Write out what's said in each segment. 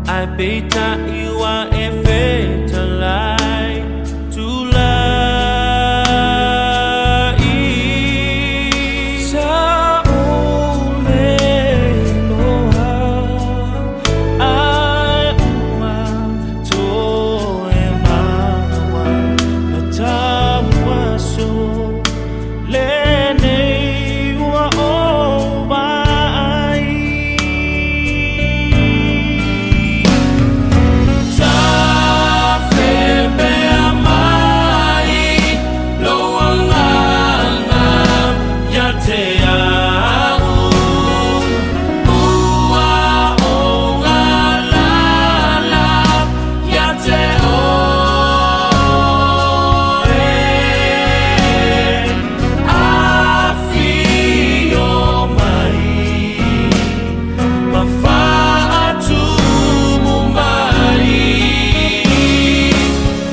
I bet you are a fatal lie to lie. Sa ule loha ai ua to e mawa na tawa so le nei ua o vai. Tafe pea mai loanganga ya te au ua o ngā lala ya te oe awhio mai ma whaatumu mai.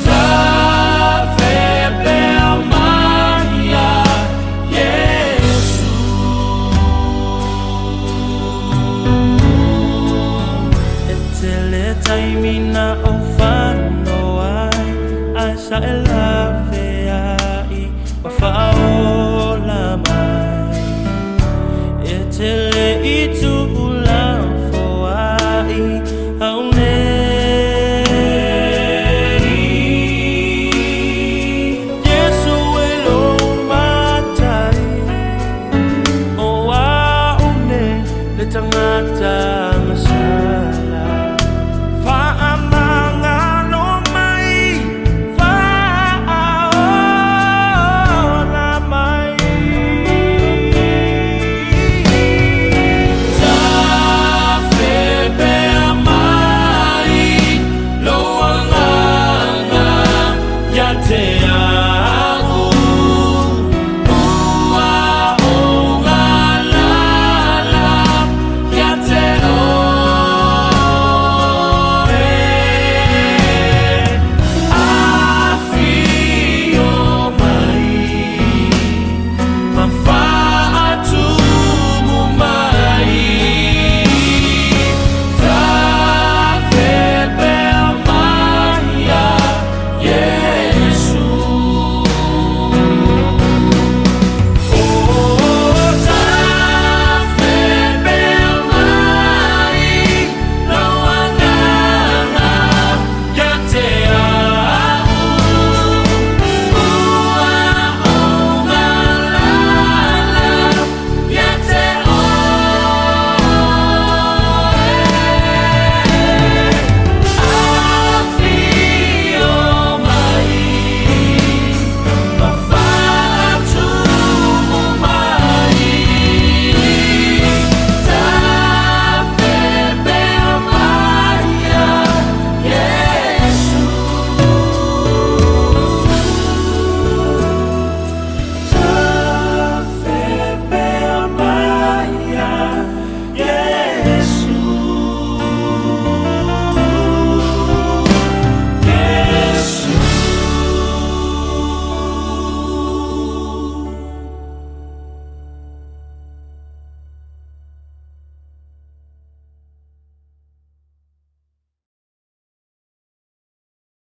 Tafe pea mai a Yesu. E te le taimina o whanoa ai sa e la